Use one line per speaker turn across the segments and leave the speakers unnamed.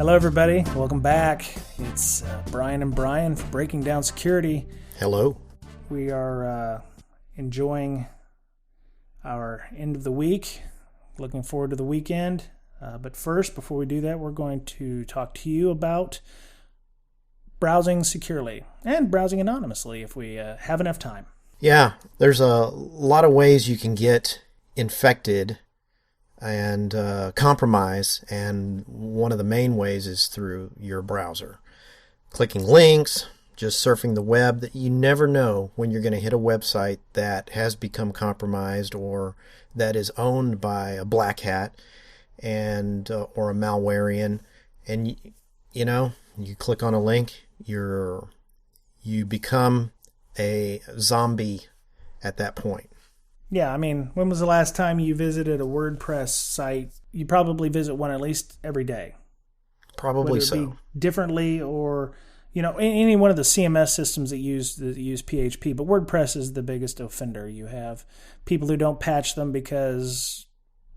Hello, everybody. Welcome back. It's Brian and Brian for Breaking Down Security.
Hello.
We are enjoying our end of the week. Looking forward to the weekend. But first, before we do that, we're going to talk to you about browsing securely and browsing anonymously if we have enough time.
Yeah, there's a lot of ways you can get infected and compromise, and one of the main ways is through your browser. Clicking links, just surfing the web. That you never know when you're going to hit a website that has become compromised or that is owned by a black hat and or a malwarean, and you click on a link, you become a zombie at that point.
Yeah, I mean, when was the last time you visited a WordPress site? You probably visit one at least every day.
Probably
so.
Whether it
be differently or, any one of the CMS systems that use PHP. But WordPress is the biggest offender. You have people who don't patch them because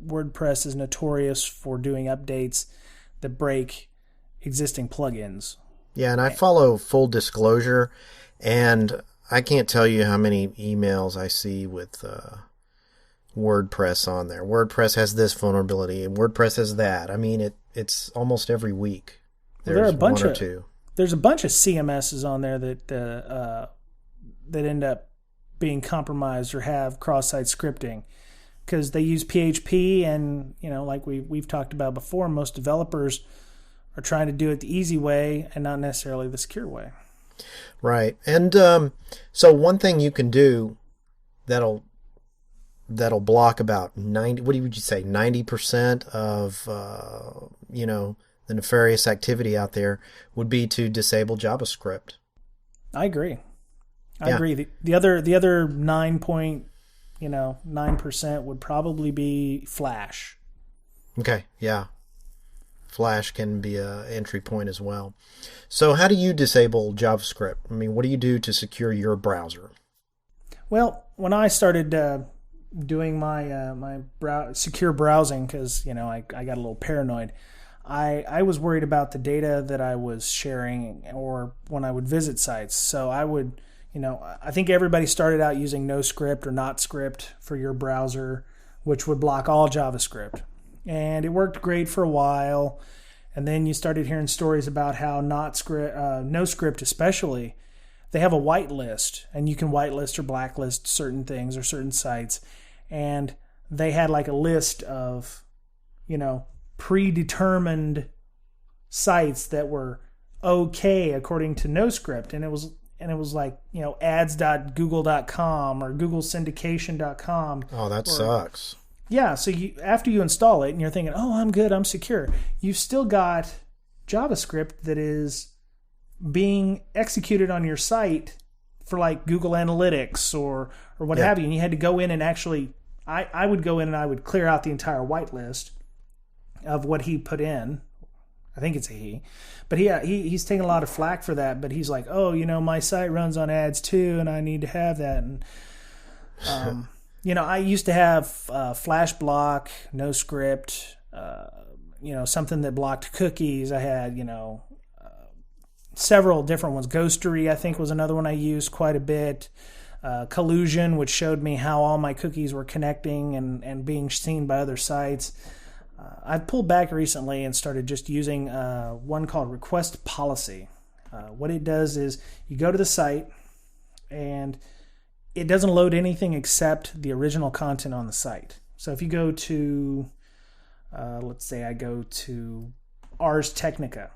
WordPress is notorious for doing updates that break existing plugins.
Yeah, and I follow full disclosure, and I can't tell you how many emails I see with WordPress on there. WordPress has this vulnerability, and WordPress has that. I mean, it's almost every week. There's one or two.
There's a bunch of CMSs on there that end up being compromised or have cross-site scripting because they use PHP, and like we've talked about before, most developers are trying to do it the easy way and not necessarily the secure way.
Right. And so one thing you can do that'll block about 90% of the nefarious activity out there would be to disable JavaScript.
I agree. I agree. The other 9% would probably be Flash.
Okay. Yeah. Flash can be an entry point as well. So how do you disable JavaScript? I mean, what do you do to secure your browser?
Well, when I started doing my secure browsing, because I got a little paranoid, I was worried about the data that I was sharing or when I would visit sites. So I would, I think everybody started out using NoScript or NotScript for your browser, which would block all JavaScript. And it worked great for a while, and then you started hearing stories about how NoScript especially, they have a whitelist, and you can whitelist or blacklist certain things or certain sites, and they had like a list of, predetermined sites that were okay according to NoScript, and it was like, ads.google.com or googlesyndication.com.
Oh, that sucks.
Yeah, so after you install it and you're thinking, oh, I'm good, I'm secure, you've still got JavaScript that is being executed on your site for like Google Analytics or what have you. And you had to go in and actually, I would go in and I would clear out the entire whitelist of what he put in. I think it's a he. But he's taking a lot of flack for that. But he's like, oh, my site runs on ads too, and I need to have that. And I used to have Flash block, NoScript, something that blocked cookies. I had, several different ones. Ghostery, I think, was another one I used quite a bit. Collusion, which showed me how all my cookies were connecting and being seen by other sites. I've pulled back recently and started just using one called Request Policy. What it does is you go to the site and it doesn't load anything except the original content on the site. So if you go to, let's say I go to Ars Technica,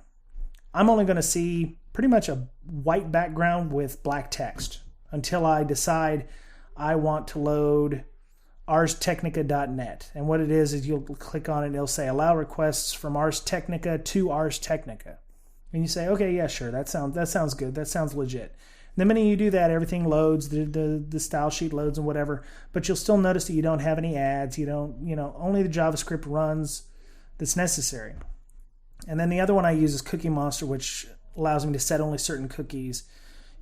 I'm only going to see pretty much a white background with black text until I decide I want to load arstechnica.net. And what it is you'll click on it and it'll say allow requests from Ars Technica to Ars Technica. And you say, okay, yeah, sure, that sounds good. That sounds legit. The minute you do that, everything loads, the style sheet loads and whatever, but you'll still notice that you don't have any ads. You don't, only the JavaScript runs that's necessary. And then the other one I use is Cookie Monster, which allows me to set only certain cookies.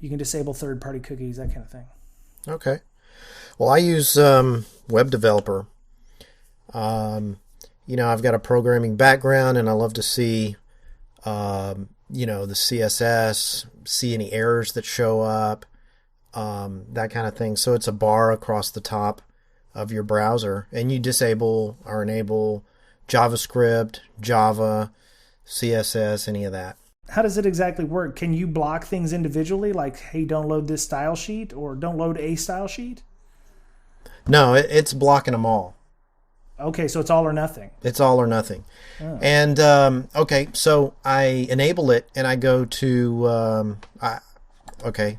You can disable third-party cookies, that kind of thing.
Okay. Well, I use Web Developer. I've got a programming background, and I love to see the CSS, see any errors that show up, that kind of thing. So it's a bar across the top of your browser, and you disable or enable JavaScript, Java, CSS, any of that.
How does it exactly work? Can you block things individually, like, hey, don't load this style sheet, or don't load a style sheet?
No, it's blocking them all.
Okay, so it's all or nothing.
It's all or nothing. Oh. And, okay, so I enable it, and I go to, let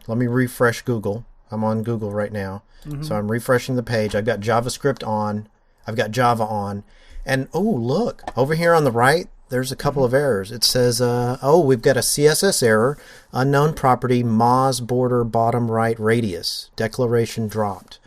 me refresh Google. I'm on Google right now. Mm-hmm. So I'm refreshing the page. I've got JavaScript on. I've got Java on. And, oh, look, over here on the right, there's a couple of errors. It says, we've got a CSS error, unknown property, Moz border bottom right radius, declaration dropped.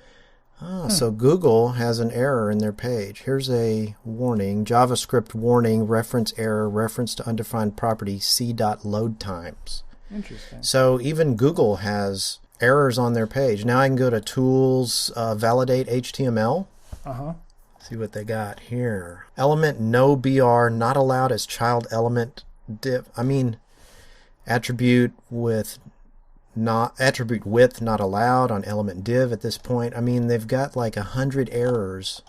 So Google has an error in their page. Here's a warning, JavaScript warning, reference error, reference to undefined property, c.load times.
Interesting.
So even Google has errors on their page. Now I can go to Tools, Validate HTML.
Uh-huh.
See what they got here. Element no BR, not allowed as child element div. Attribute width not allowed on element div at this point. They've got like 100 errors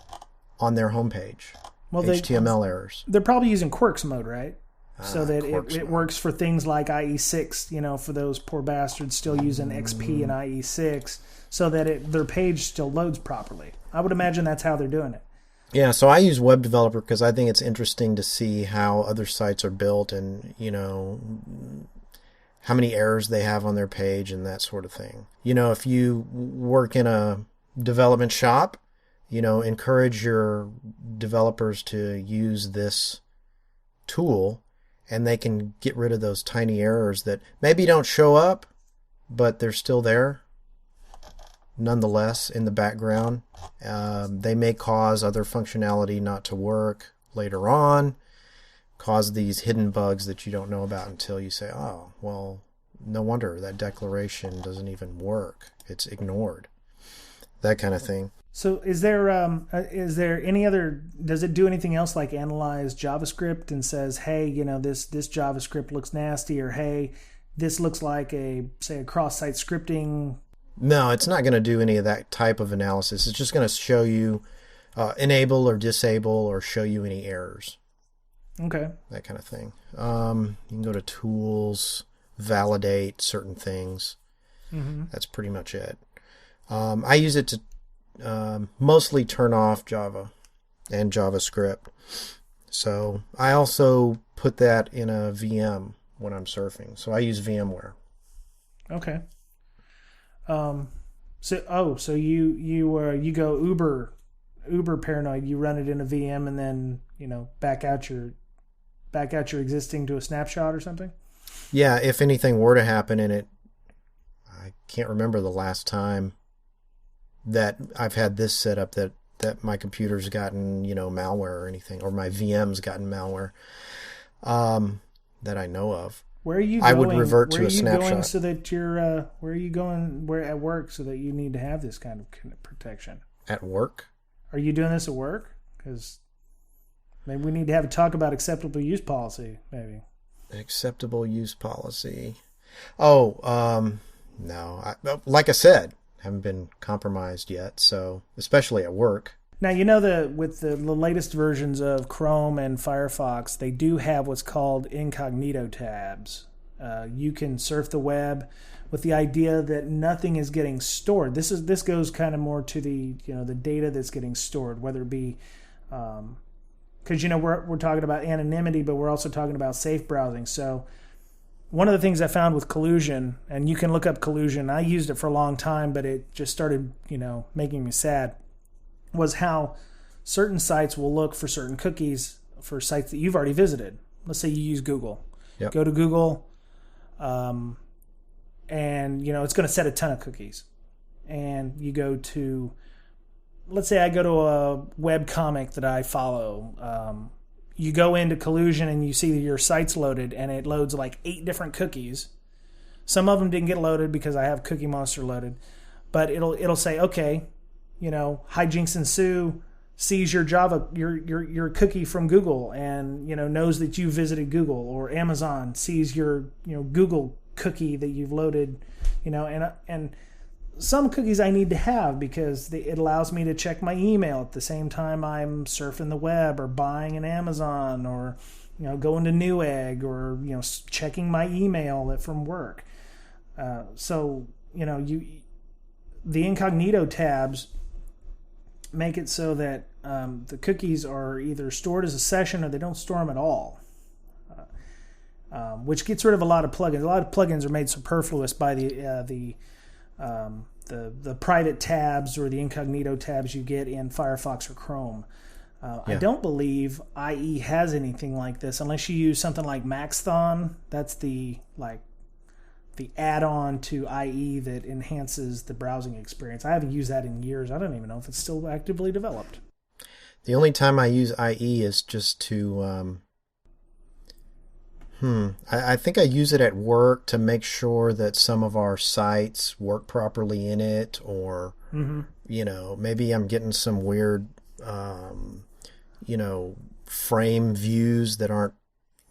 on their homepage. Well, HTML errors.
They're probably using Quirks mode, right? So that it works for things like IE6, for those poor bastards still using XP and IE6, so that their page still loads properly. I would imagine that's how they're doing it.
Yeah, so I use Web Developer because I think it's interesting to see how other sites are built and, how many errors they have on their page and that sort of thing. If you work in a development shop, encourage your developers to use this tool, and they can get rid of those tiny errors that maybe don't show up, but they're still there nonetheless in the background. They may cause other functionality not to work later on, cause these hidden bugs that you don't know about until you say, oh, well, no wonder that declaration doesn't even work. It's ignored. That kind of thing.
So is there any other, does it do anything else like analyze JavaScript and says, hey, this JavaScript looks nasty, or hey, this looks like a cross-site scripting?
No, it's not going to do any of that type of analysis. It's just going to show you, enable or disable, or show you any errors.
Okay.
That kind of thing. You can go to Tools, validate certain things. Mm-hmm. That's pretty much it. I use it to mostly turn off Java and JavaScript. So I also put that in a VM when I'm surfing. So I use VMware. Okay.
So you go Uber paranoid. You run it in a VM and then back out your existing to a snapshot or something.
Yeah, if anything were to happen in it, I can't remember the last time that I've had this set up that my computer's gotten malware or anything, or my VM's gotten malware that I know of.
Where are you going?
I would revert to a snapshot.
Where are you going so that you're where are you going at work so that you need to have this kind of protection?
At work?
Are you doing this at work? Because maybe we need to have a talk about acceptable use policy, maybe.
Acceptable use policy. No. Like I said, haven't been compromised yet, so especially at work.
Now, with the latest versions of Chrome and Firefox, they do have what's called incognito tabs. You can surf the web with the idea that nothing is getting stored. This goes kind of more to the the data that's getting stored, whether it be because we're talking about anonymity, but we're also talking about safe browsing. So one of the things I found with collusion, and you can look up collusion, I used it for a long time, but it just started making me sad, was how certain sites will look for certain cookies for sites that you've already visited. Let's say you use Google.
Yep. Go
to Google, and it's going to set a ton of cookies. And you go to, let's say I go to a web comic that I follow. You go into collusion and you see that your site's loaded, and it loads like 8 different cookies. Some of them didn't get loaded because I have Cookie Monster loaded, but it'll say, okay, hijinks ensue. sees your your cookie from Google and, knows that you visited Google, or Amazon sees your, Google cookie that you've loaded, and some cookies I need to have because it allows me to check my email at the same time I'm surfing the web or buying an Amazon, or, going to Newegg, or, checking my email from work. So, the incognito tabs make it so that the cookies are either stored as a session or they don't store them at all, which gets rid of a lot of plugins. A lot of plugins are made superfluous by the private tabs or the incognito tabs you get in Firefox or Chrome. I don't believe IE has anything like this unless you use something like Maxthon. That's the add-on to IE that enhances the browsing experience. I haven't used that in years. I don't even know if it's still actively developed.
The only time I use IE is just to, I think I use it at work to make sure that some of our sites work properly in it, or, maybe I'm getting some weird, frame views that aren't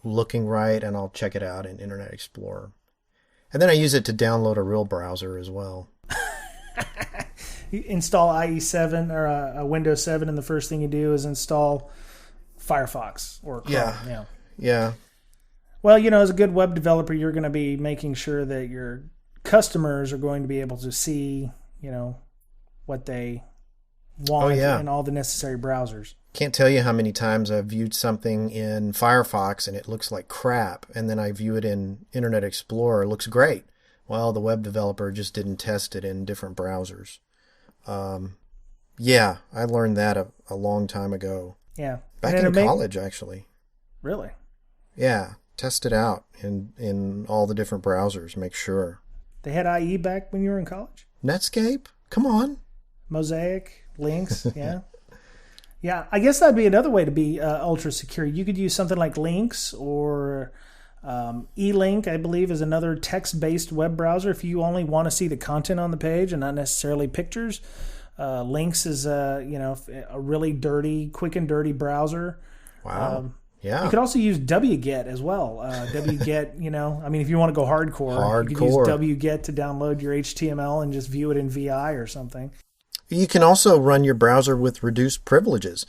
looking right, and I'll check it out in Internet Explorer. And then I use it to download a real browser as well.
You install IE7 or a Windows 7, and the first thing you do is install Firefox or Chrome.
Yeah.
Well, as a good web developer, you're going to be making sure that your customers are going to be able to see, what they want in all the necessary browsers.
Can't tell you how many times I've viewed something in Firefox and it looks like crap, and then I view it in Internet Explorer. It looks great. Well, the web developer just didn't test it in different browsers. I learned that a long time ago.
Yeah.
Back in college, actually.
Really?
Yeah. Test it out in all the different browsers. Make sure.
They had IE back when you were in college?
Netscape? Come on.
Mosaic? Lynx? Yeah. Yeah, I guess that'd be another way to be ultra secure. You could use something like Lynx, or eLink, I believe, is another text-based web browser. If you only want to see the content on the page and not necessarily pictures, Lynx is a really dirty, quick and dirty browser.
Wow. Yeah.
You could also use wget as well. Wget, if you want to go hardcore, you could use wget to download your HTML and just view it in VI or something.
You can also run your browser with reduced privileges.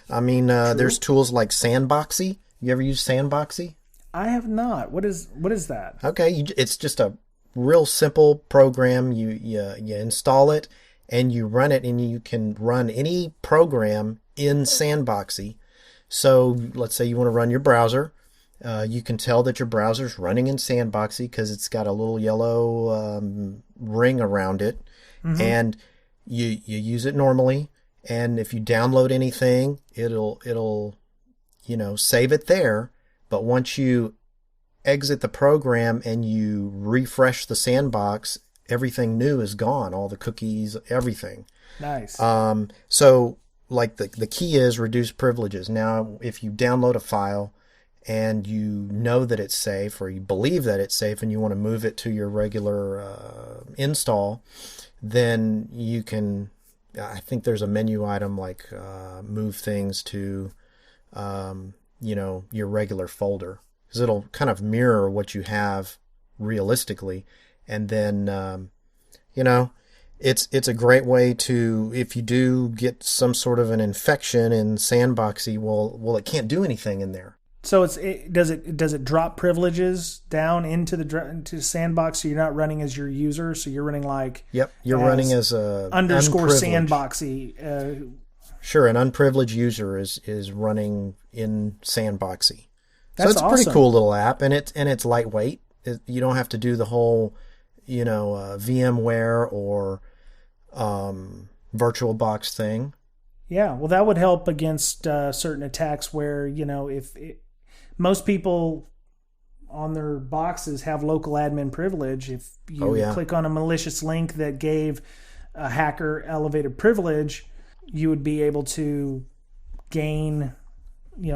There's tools like Sandboxy. You ever use Sandboxy?
I have not. What is that?
Okay, it's just a real simple program. You install it and you run it, and you can run any program in Sandboxy. So let's say you want to run your browser. You can tell that your browser's running in Sandboxy because it's got a little yellow ring around it, and you use it normally. And if you download anything, it'll save it there. But once you exit the program and you refresh the sandbox, everything new is gone. All the cookies, everything.
Nice.
So like the key is reduce privileges. Now, if you download a file and you know that it's safe, or you believe that it's safe, and you want to move it to your regular install, then you can, I think there's a menu item like move things to, your regular folder, because it'll kind of mirror what you have realistically. And then, it's a great way to, if you do get some sort of an infection in Sandboxy, well, it can't do anything in there.
So does it drop privileges down into Sandbox, so you're not running as your user, so you're running like
you're running as a
underscore Sandboxy.
Sure, an unprivileged user is running in Sandboxy.
That's
so it's a
awesome.
pretty cool little app, and it's lightweight. You don't have to do the whole VMware or VirtualBox thing.
Yeah, well, that would help against certain attacks where most people on their boxes have local admin privilege. If you click on a malicious link that gave a hacker elevated privilege, you would be able to gain,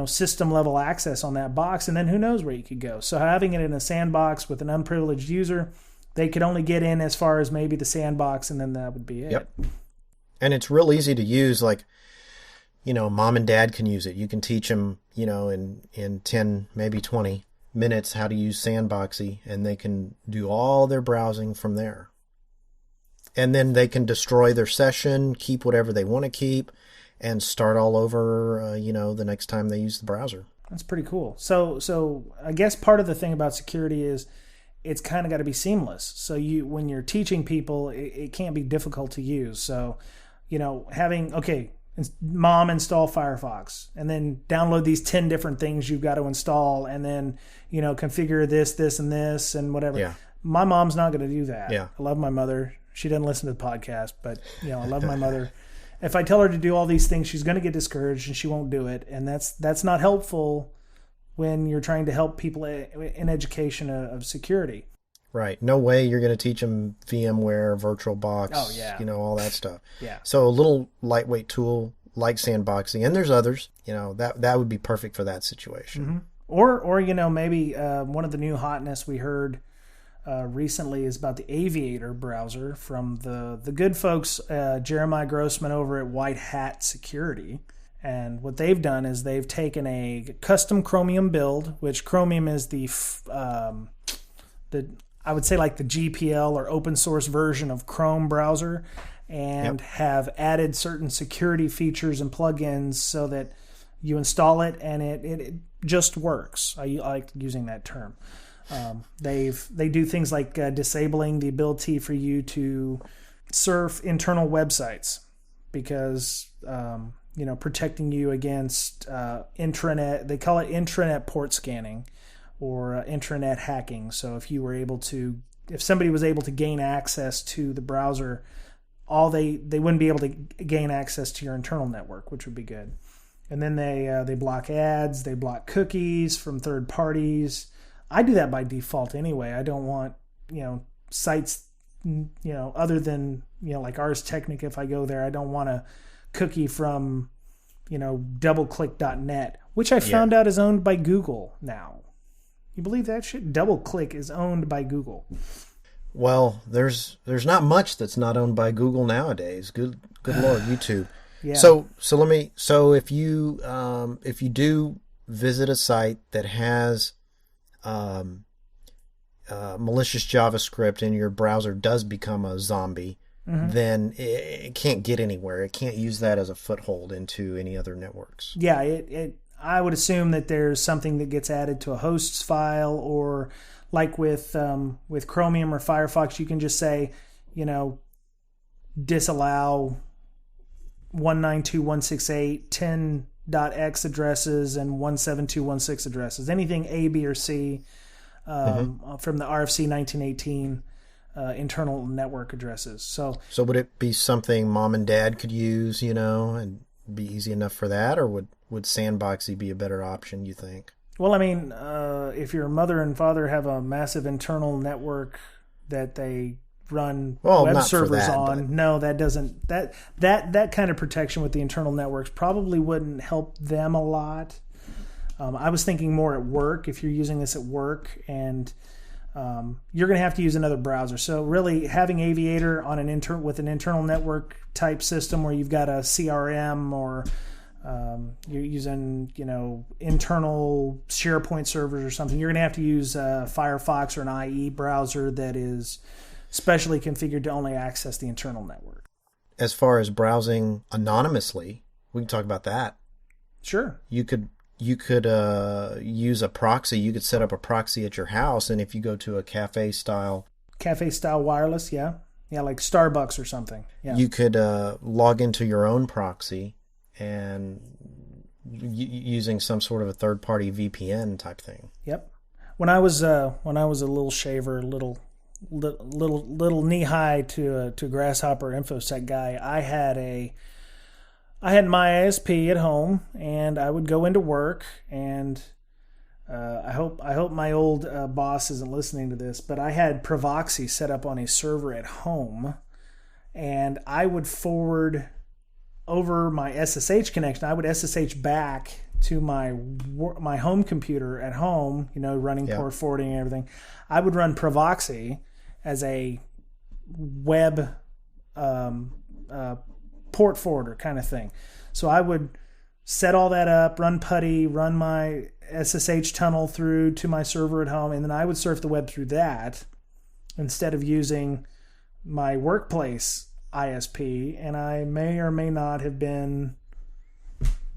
system level access on that box, and then who knows where you could go. So having it in a sandbox with an unprivileged user, they could only get in as far as maybe the sandbox, and then that would be it.
Yep. And it's real easy to use. Like, mom and dad can use it. You can teach them, in 10, maybe 20 minutes how to use Sandboxy, and they can do all their browsing from there. And then they can destroy their session, keep whatever they want to keep, and start all over, the next time they use the browser.
That's pretty cool. So I guess part of the thing about security is it's kind of got to be seamless. So when you're teaching people, it can't be difficult to use. So, mom, install Firefox, and then download these 10 different things you've got to install, and then, configure this, and this, and whatever.
Yeah.
My mom's not going to do that.
Yeah.
I love my mother. She doesn't listen to the podcast, but, I love my mother. If I tell her to do all these things, she's going to get discouraged and she won't do it. And that's not helpful when you're trying to help people in education of security.
Right. No way you're going to teach them VMware, VirtualBox,
oh, yeah.
All that stuff.
Yeah.
So a little lightweight tool like Sandboxing, and there's others, that would be perfect for that situation.
Mm-hmm. Or maybe one of the new hotness we heard recently is about the Aviator browser from the good folks, Jeremiah Grossman over at WhiteHatSec. And what they've done is they've taken a custom Chromium build, which Chromium is the I would say like the GPL or open source version of Chrome browser, and have added certain security features and plugins so that you install it and it just works. I like using that term. They do things like disabling the ability for you to surf internal websites because protecting you against intranet. They call it intranet port scanning or intranet hacking. So if somebody was able to gain access to the browser, they wouldn't be able to gain access to your internal network, which would be good. And then they block ads, they block cookies from third parties. I do that by default anyway. I don't want, sites, other than, like Ars Technica, if I go there, I don't want a cookie from, doubleclick.net, which I found out is owned by Google now. You believe that shit? DoubleClick is owned by Google.
Well, there's not much that's not owned by Google nowadays. Good Lord, YouTube.
Yeah.
So if you do visit a site that has malicious JavaScript and your browser does become a zombie, then it can't get anywhere. It can't use that as a foothold into any other networks.
Yeah, I would assume that there's something that gets added to a hosts file, or like with Chromium or Firefox, you can just say, disallow 192.168.10.x addresses and 172.1.6 addresses. Anything A, B, or C from the RFC 1918 internal network addresses. So
would it be something mom and dad could use, and be easy enough for that, or would Sandboxy be a better option, you think?
Well, I mean, if your mother and father have a massive internal network that they run web servers on, no, that doesn't. That kind of protection with the internal networks probably wouldn't help them a lot. I was thinking more at work. If you're using this at work, and you're going to have to use another browser. So really, having Aviator on with an internal network type system where you've got a CRM or you're using, internal SharePoint servers or something, you're going to have to use Firefox or an IE browser that is specially configured to only access the internal network.
As far as browsing anonymously, we can talk about that.
Sure.
You could use a proxy. You could set up a proxy at your house, and if you go to a cafe style
wireless, yeah, like Starbucks or something. Yeah.
You could log into your own proxy and using some sort of a third-party VPN type thing.
Yep. When I was a little shaver, little knee-high to grasshopper infosec guy, I had my ISP at home, and I would go into work, and I hope my old boss isn't listening to this, but I had Provoxy set up on a server at home, and I would forward over my SSH connection. I would SSH back to my home computer at home, running port forwarding and everything. I would run Provoxy as a web port forwarder kind of thing. So I would set all that up, run PuTTY, run my SSH tunnel through to my server at home, and then I would surf the web through that instead of using my workplace ISP, and I may or may not have been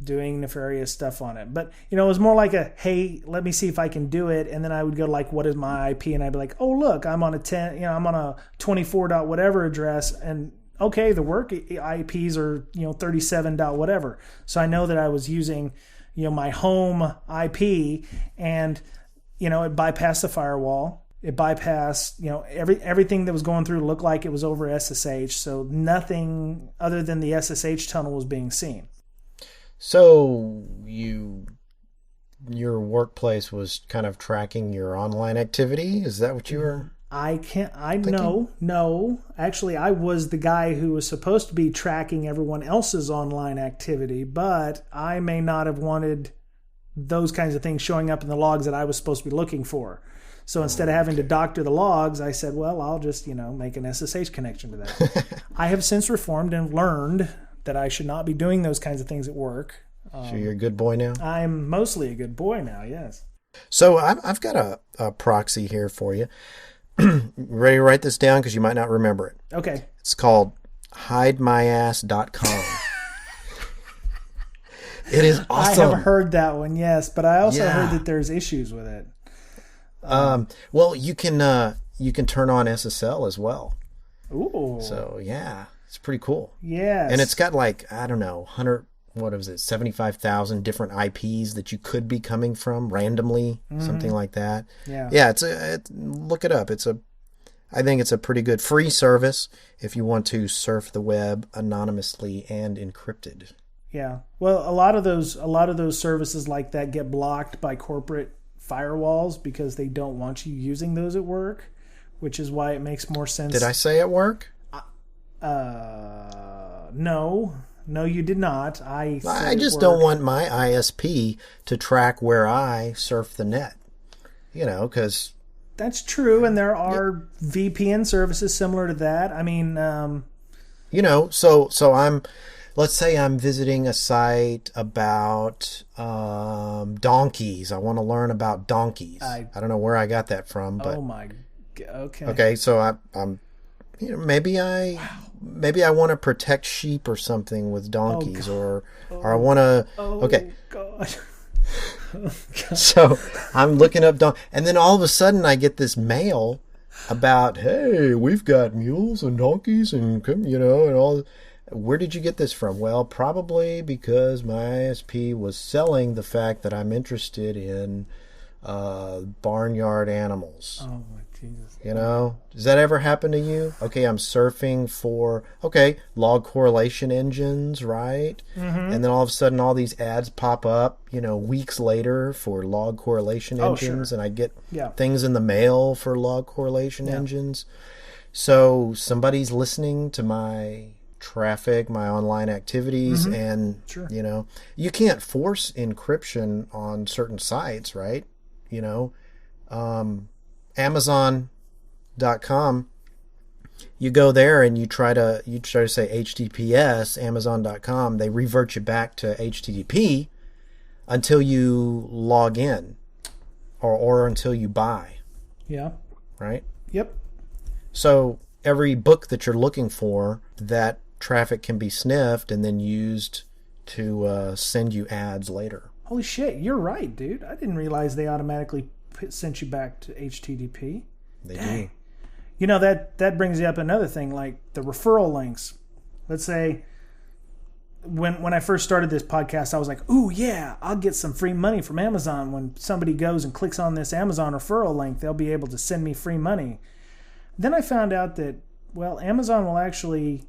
doing nefarious stuff on it. But, it was more like a, hey, let me see if I can do it. And then I would go like, what is my IP? And I'd be like, oh, look, I'm on I'm on a 24 dot whatever address. And okay, the work IPs are, 37 dot whatever. So I know that I was using, my home IP, and, it bypassed the firewall. It bypassed, everything that was going through looked like it was over SSH. So nothing other than the SSH tunnel was being seen.
So your workplace was kind of tracking your online activity? Is that what you were thinking? No. Actually, I was the guy who was supposed to be tracking everyone else's online activity, but I may not have wanted those kinds of things showing up in the logs that I was supposed to be looking for. So instead of having to doctor the logs, I said, well, I'll just, make an SSH connection to that. I have since reformed and learned that I should not be doing those kinds of things at work. So you're a good boy now?
I'm mostly a good boy now, yes.
So I've got a proxy here for you. Ready to write this down because you might not remember it.
Okay.
It's called hidemyass.com. It is awesome.
I have heard that one, yes, but I also heard that there's issues with it.
Well, you can turn on SSL as well.
Ooh.
So yeah. It's pretty cool.
Yes.
And it's got 75,000 different IPs that you could be coming from randomly, something like that.
Yeah.
Yeah, look it up. I think it's a pretty good free service if you want to surf the web anonymously and encrypted.
Yeah. Well, a lot of those services like that get blocked by corporate firewalls because they don't want you using those at work, which is why it makes more sense.
Did I say at work?
No, you did not. I
just don't want my ISP to track where I surf the net, because
that's true. And there are VPN services similar to that. I mean,
so let's say I'm visiting a site about donkeys. I want to learn about donkeys. I don't know where I got that from, but
oh my, okay.
Okay, so I'm maybe I want to protect sheep or something with donkeys, or I want to. Okay.
God.
So I'm looking up and then all of a sudden I get this mail about, hey, we've got mules and donkeys and and all. Where did you get this from? Well, probably because my ISP was selling the fact that I'm interested in barnyard animals.
Oh my Jesus.
Does that ever happen to you? Okay, I'm surfing for, log correlation engines, right? Mm-hmm. And then all of a sudden all these ads pop up, weeks later for log correlation engines.
Sure.
And I get things in the mail for log correlation engines. So somebody's listening to my traffic, my online activities, and, you can't force encryption on certain sites, right? Amazon.com, you go there and you try to say HTTPS, Amazon.com, they revert you back to HTTP until you log in or until you buy.
Yeah.
Right?
Yep.
So every book that you're looking for, that traffic can be sniffed and then used to send you ads later.
Holy shit, you're right, dude. I didn't realize they automatically sent you back to HTTP.
They do.
That brings you up another thing, like the referral links. Let's say when I first started this podcast, I was like, ooh, yeah, I'll get some free money from Amazon. When somebody goes and clicks on this Amazon referral link, they'll be able to send me free money. Then I found out that, Amazon will actually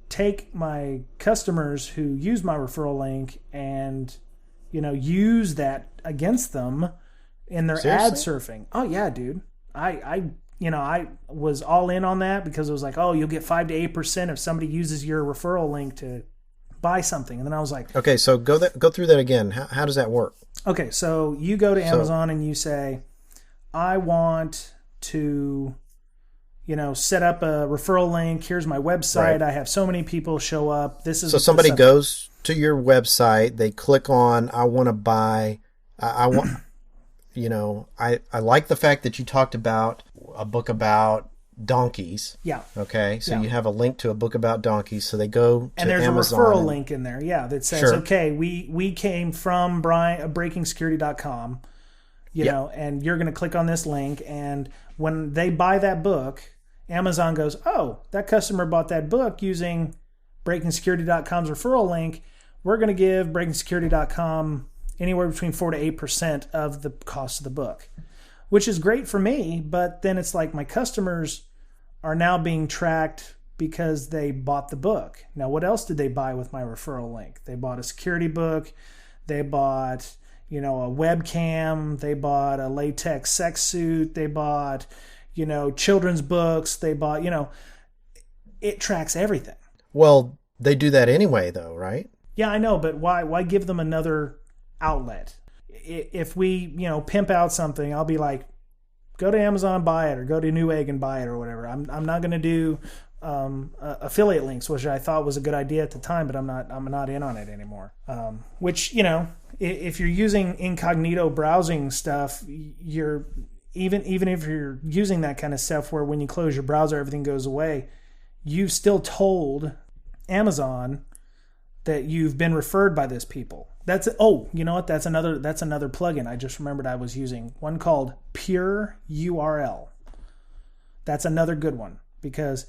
take my customers who use my referral link and, use that against them in their ad surfing. Oh yeah, dude. I was all in on that because it was like, oh, you'll get 5 to 8% if somebody uses your referral link to buy something. And then I was like,
okay, so go through that again. How does that work?
Okay, so you go to Amazon and you say, I want to, set up a referral link. Here's my website.
Right.
I have so many people show up. This is
so somebody goes to your website. They click on, I want to buy, I want, I like the fact that you talked about a book about donkeys.
Yeah.
Okay. So you have a link to a book about donkeys. So they go to
and there's
Amazon
a referral link in there. Yeah. That says,
Sure.
okay, we came from breakingsecurity.com, and you're going to click on this link. And when they buy that book, Amazon goes, oh, that customer bought that book using breakingsecurity.com's referral link. We're going to give breakingsecurity.com anywhere between 4 to 8% of the cost of the book, which is great for me. But then it's like my customers are now being tracked because they bought the book. Now, what else did they buy with my referral link? They bought a security book. They bought, a webcam. They bought a latex sex suit. They bought, children's books. They bought, it tracks everything.
Well, they do that anyway, though, right?
Yeah, I know, but why give them another outlet? If we, pimp out something, I'll be like, go to Amazon and buy it, or go to Newegg and buy it, or whatever. I'm not going to do affiliate links, which I thought was a good idea at the time, but I'm not in on it anymore. Which, if you're using incognito browsing stuff, you're even if you're using that kind of stuff where when you close your browser everything goes away, you've still told Amazon that you've been referred by this people. You know what? That's another plugin. I just remembered I was using one called Pure URL. That's another good one because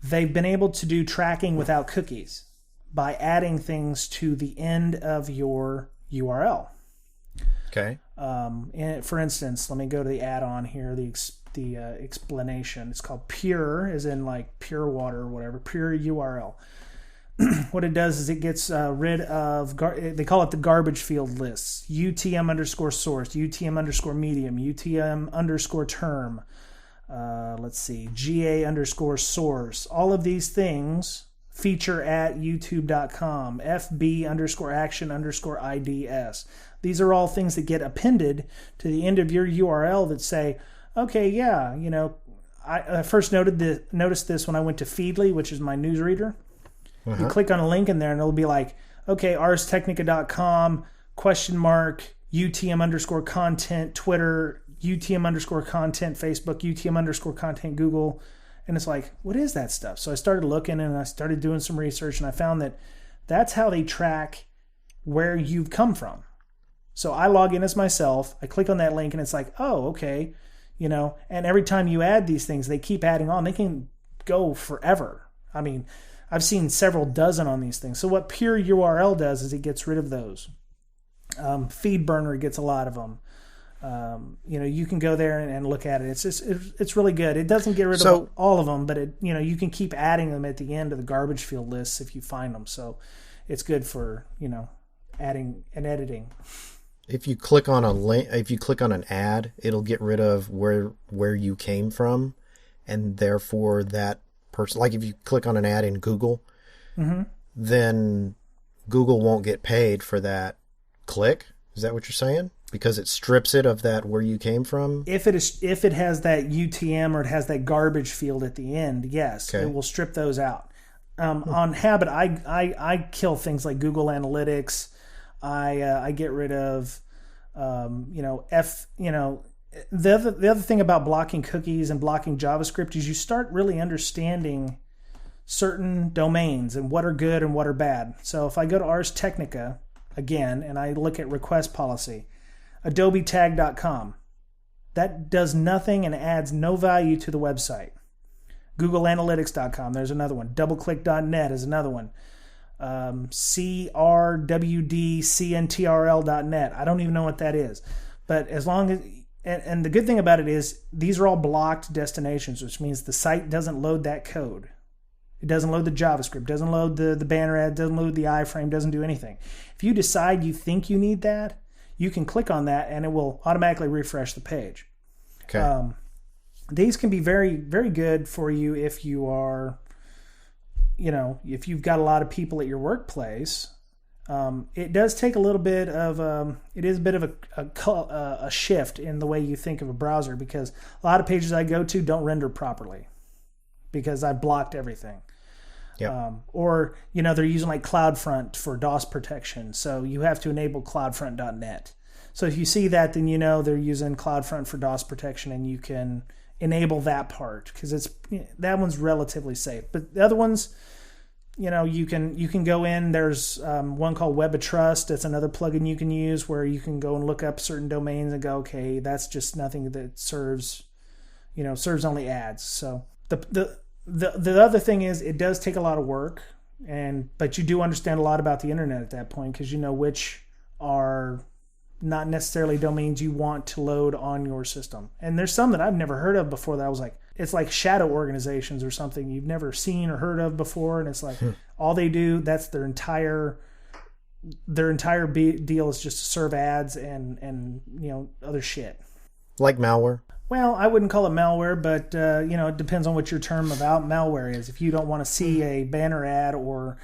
they've been able to do tracking without cookies by adding things to the end of your URL.
Okay.
For instance, let me go to the add-on here, the explanation. It's called Pure, as in like pure water or whatever, Pure URL. What it does is it gets rid of, they call it the garbage field lists, UTM underscore source, UTM underscore medium, UTM underscore term, GA underscore source. All of these things feature at youtube.com, FB underscore action underscore IDS. These are all things that get appended to the end of your URL that say, okay, yeah, I first noticed this when I went to Feedly, which is my newsreader. You click on a link in there and it'll be like, okay, arstechnica.com, UTM underscore content, Twitter, UTM underscore content, Facebook, UTM underscore content, Google. And it's like, what is that stuff? So I started looking and I started doing some research and I found that that's how they track where you've come from. So I log in as myself, I click on that link and it's like, oh, okay. And every time you add these things, they keep adding on. They can go forever. I mean, I've seen several dozen on these things. So what Pure URL does is it gets rid of those. FeedBurner gets a lot of them. You can go there and look at it. It's really good. It doesn't get rid of all of them, but you can keep adding them at the end of the garbage field lists if you find them. So it's good for, adding and editing.
If you click on a link, if you click on an ad, it'll get rid of where you came from, and therefore that person, like if you click on an ad in Google, then Google won't get paid for that click. Is that what you're saying? Because it strips it of that where you came from? If
it has that UTM or it has that garbage field at the end, yes, okay. It will strip those out. On habit, I kill things like Google Analytics. I get rid of, the other thing about blocking cookies and blocking JavaScript is you start really understanding certain domains and what are good and what are bad. So if I go to Ars Technica again and I look at request policy, adobetag.com, that does nothing and adds no value to the website. GoogleAnalytics.com, there's another one. DoubleClick.net is another one. CRWDCNTRL.net. I don't even know what that is. But as long as, and the good thing about it is these are all blocked destinations, which means the site doesn't load that code. It doesn't load the JavaScript, doesn't load the banner ad, doesn't load the iframe, doesn't do anything. If you decide you think you need that, you can click on that and it will automatically refresh the page.
Okay.
These can be very, very good for you if you are, if you've got a lot of people at your workplace. It does take a little bit of, it is a bit of a shift in the way you think of a browser, because a lot of pages I go to don't render properly because I blocked everything.
Yep.
Or, they're using like CloudFront for DOS protection. So you have to enable CloudFront.net. So if you see that, then they're using CloudFront for DOS protection, and you can enable that part because that one's relatively safe. But the other ones, you can go in. There's one called Web of Trust. That's another plugin you can use where you can go and look up certain domains and go, okay, that's just nothing that serves only ads. So the other thing is, it does take a lot of work, but you do understand a lot about the internet at that point, because you know which are not necessarily domains you want to load on your system. And there's some that I've never heard of before that I was like, it's like shadow organizations or something you've never seen or heard of before, and it's like all they do, that's their entire deal is just to serve ads and other shit.
Like malware?
Well, I wouldn't call it malware, but it depends on what your term about malware is. If you don't want to see a banner ad, or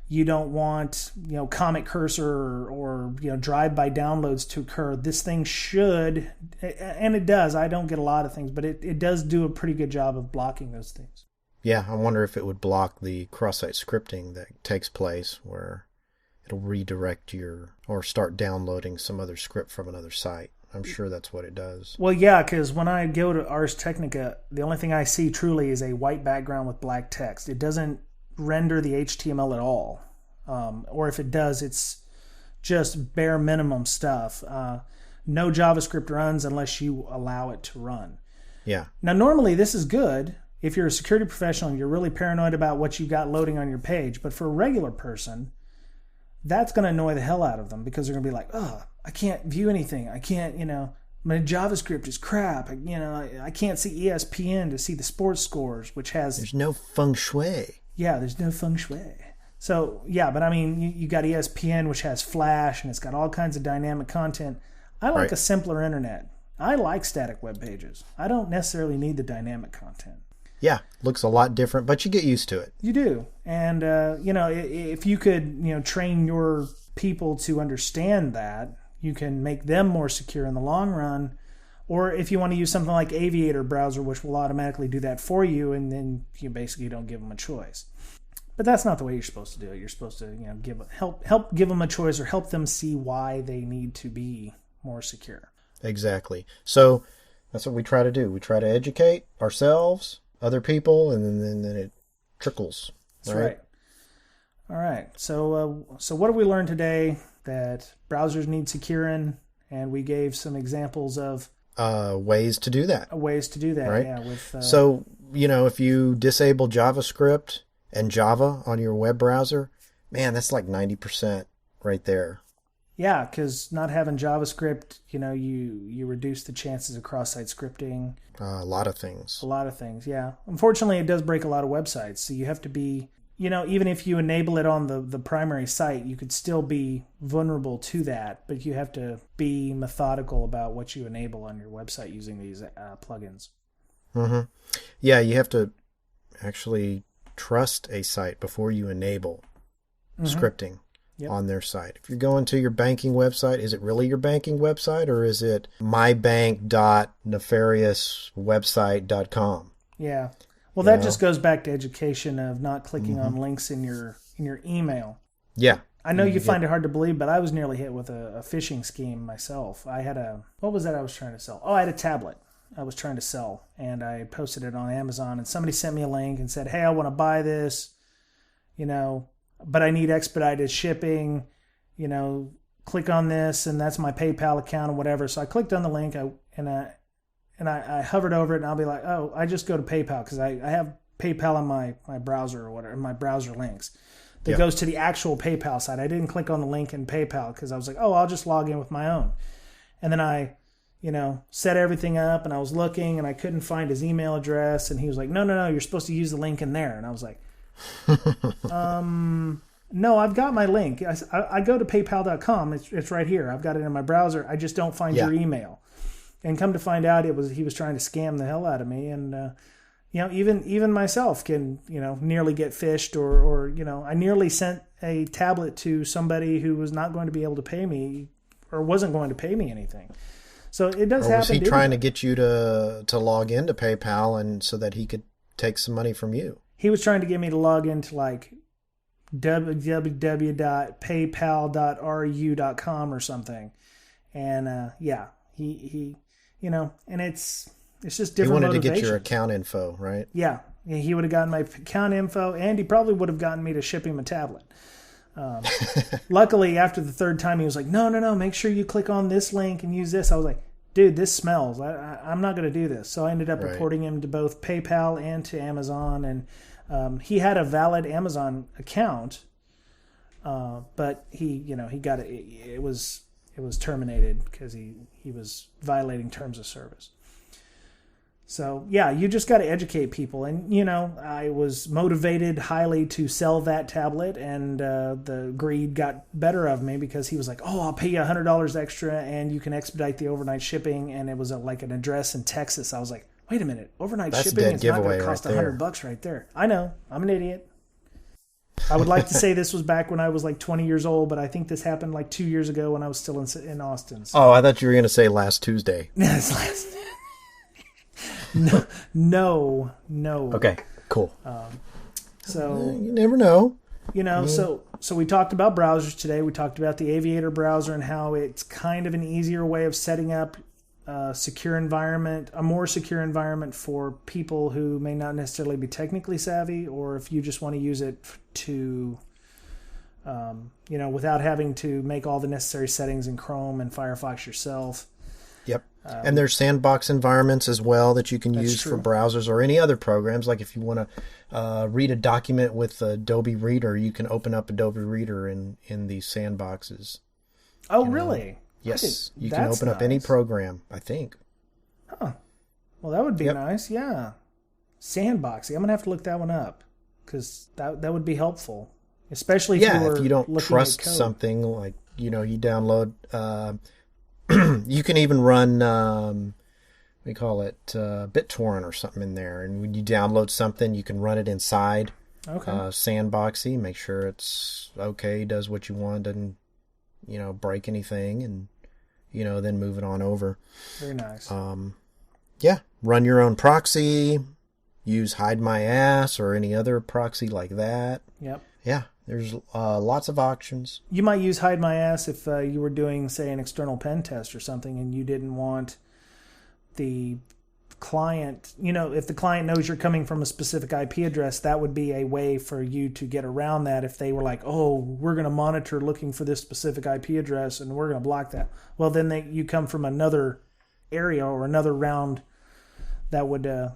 you don't want Comic Cursor or drive-by downloads to occur, this thing should, and it does. I don't get a lot of things, but it does do a pretty good job of blocking those things.
Yeah, I wonder if it would block the cross-site scripting that takes place where it'll redirect or start downloading some other script from another site. I'm sure that's what it does.
Well, yeah, because when I go to Ars Technica, the only thing I see truly is a white background with black text. It doesn't render the HTML at all. Or if it does, it's just bare minimum stuff. No JavaScript runs unless you allow it to run.
Yeah.
Now, normally this is good if you're a security professional and you're really paranoid about what you got loading on your page. But for a regular person, that's going to annoy the hell out of them, because they're going to be like, oh, I can't view anything. I can't, my JavaScript is crap. I can't see ESPN to see the sports scores, which has...
There's no feng shui.
Yeah, there's no feng shui. So, yeah, but I mean, you got ESPN, which has Flash, and it's got all kinds of dynamic content. I like a simpler internet. I like static web pages. I don't necessarily need the dynamic content.
Yeah, looks a lot different, but you get used to it.
You do. And, if you could, train your people to understand that, you can make them more secure in the long run. Or if you want to use something like Aviator browser, which will automatically do that for you, and then you basically don't give them a choice. But that's not the way you're supposed to do it. You're supposed to, help give them a choice, or help them see why they need to be more secure.
Exactly. So that's what we try to do. We try to educate ourselves, other people, and then it trickles.
That's right. All right. So what have we learned today? That browsers need securing, and we gave some examples of
ways to do that.
Right? Yeah.
So, if you disable JavaScript and Java on your web browser, man, that's like 90% right there.
Yeah, because not having JavaScript, you reduce the chances of cross-site scripting.
A lot of things.
Yeah. Unfortunately, it does break a lot of websites, so you have to be... even if you enable it on the primary site, you could still be vulnerable to that, but you have to be methodical about what you enable on your website using these plugins.
Mm-hmm. Yeah, you have to actually trust a site before you enable scripting on their site. If you're going to your banking website, is it really your banking website, or is it mybank.nefariouswebsite.com?
Yeah. Well, that just goes back to education of not clicking on links in your email.
Yeah.
I know you find it hard to believe, but I was nearly hit with a phishing scheme myself. I had what was that I was trying to sell? Oh, I had a tablet I was trying to sell, and I posted it on Amazon, and somebody sent me a link and said, hey, I want to buy this, but I need expedited shipping, click on this, and that's my PayPal account or whatever. So I clicked on the link, and I hovered over it, and I'll be like, oh, I just go to PayPal because I have PayPal on my browser or whatever, my browser links. That goes to the actual PayPal site. I didn't click on the link in PayPal because I was like, oh, I'll just log in with my own. And then I, set everything up, and I was looking, and I couldn't find his email address. And he was like, no, you're supposed to use the link in there. And I was like, no, I've got my link. I go to PayPal.com. It's right here. I've got it in my browser. I just don't find your email. And come to find out, he was trying to scam the hell out of me. And, even myself can, nearly get fished or I nearly sent a tablet to somebody who was not going to be able to pay me or wasn't going to pay me anything. So it does happen. Or
was he trying to get you to log into PayPal and so that he could take some money from you?
He was trying to get me to log into like www.paypal.ru.com or something. And he and it's just different motivations. He wanted to get your
account info, right?
Yeah. He would have gotten my account info, and he probably would have gotten me to ship him a tablet. Luckily, after the third time, he was like, no, make sure you click on this link and use this. I was like, dude, this smells. I'm not going to do this. So I ended up reporting him to both PayPal and to Amazon, and he had a valid Amazon account, but he got it. It was terminated because he was violating terms of service. So, yeah, you just got to educate people. And, I was motivated highly to sell that tablet, and the greed got better of me because he was like, oh, I'll pay you $100 extra, and you can expedite the overnight shipping. And it was like an address in Texas. I was like, wait a minute, overnight shipping is not going to cost $100 right there. I know, I'm an idiot. I would like to say this was back when I was like 20 years old, but I think this happened like 2 years ago when I was still in Austin. So.
Oh, I thought you were going to say last Tuesday.
No.
Okay, cool.
So
you never know.
So we talked about browsers today. We talked about the Aviator browser and how it's kind of an easier way of setting up a more secure environment for people who may not necessarily be technically savvy, or if you just want to use it to, without having to make all the necessary settings in Chrome and Firefox yourself.
Yep. And there's sandbox environments as well that you can use for browsers or any other programs. Like if you want to read a document with Adobe Reader, you can open up Adobe Reader in these sandboxes.
Oh, really?
Yes. You can open up any program, I think.
Huh. Well, that would be nice. Yeah. Sandboxing. I'm going to have to look that one up because that would be helpful. Especially if you don't trust something like, you download... you can even run, we call it BitTorrent or something in there. And when you download something, you can run it inside Sandboxy, make sure it's okay, does what you want, doesn't, break anything, and, then move it on over. Very nice.
Run your own proxy, use Hide My Ass or any other proxy like that.
Yep.
Yeah. There's lots of options.
You might use Hide My Ass if you were doing, say, an external pen test or something, and you didn't want the client, if the client knows you're coming from a specific IP address, that would be a way for you to get around that. If they were like, oh, we're going to monitor looking for this specific IP address and we're going to block that. Well, then you come from another area or another round that would, kind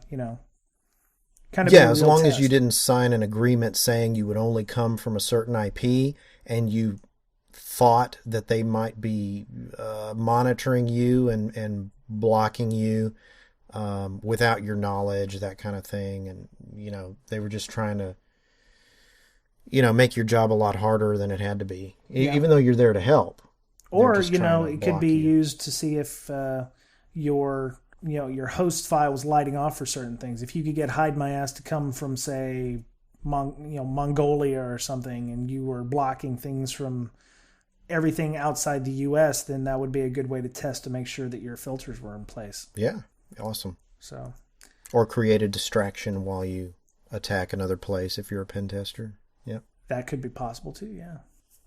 of
as long as you didn't sign an agreement saying you would only come from a certain IP and you thought that they might be monitoring you and blocking you without your knowledge, that kind of thing. And, they were just trying to, make your job a lot harder than it had to be, even though you're there to help.
Or, it could be used to see if your host file was lighting off for certain things. If you could get Hide My Ass to come from, say, Mongolia or something, and you were blocking things from everything outside the U.S., then that would be a good way to test to make sure that your filters were in place.
Yeah, awesome.
So,
or create a distraction while you attack another place if you're a pen tester. Yep.
That could be possible too, yeah.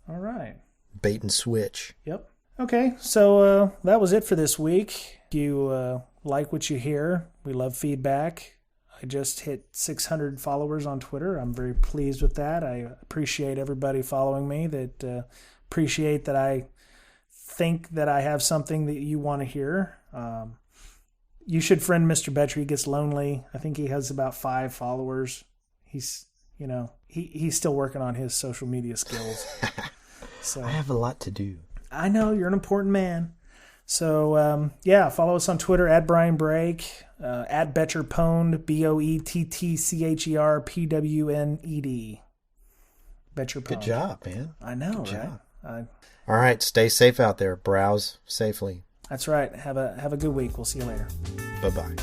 All right.
Bait and switch.
Yep. Okay, so that was it for this week. If you like what you hear, we love feedback. I just hit 600 followers on Twitter. I'm very pleased with that. I appreciate everybody following me, that appreciate that I think that I have something that you want to hear. You should friend Mr. Boettcher. He gets lonely. I think he has about 5 followers. He's, he's still working on his social media skills. So
I have a lot to do.
I know, you're an important man. So, follow us on Twitter at Brian Brake, at Boettcherpwned, BoettcherPwned. Boettcherpwned.
Good job, man.
I know,
Good
right?
job. All right, stay safe out there. Browse safely.
That's right. Have a good week. We'll see you later.
Bye-bye.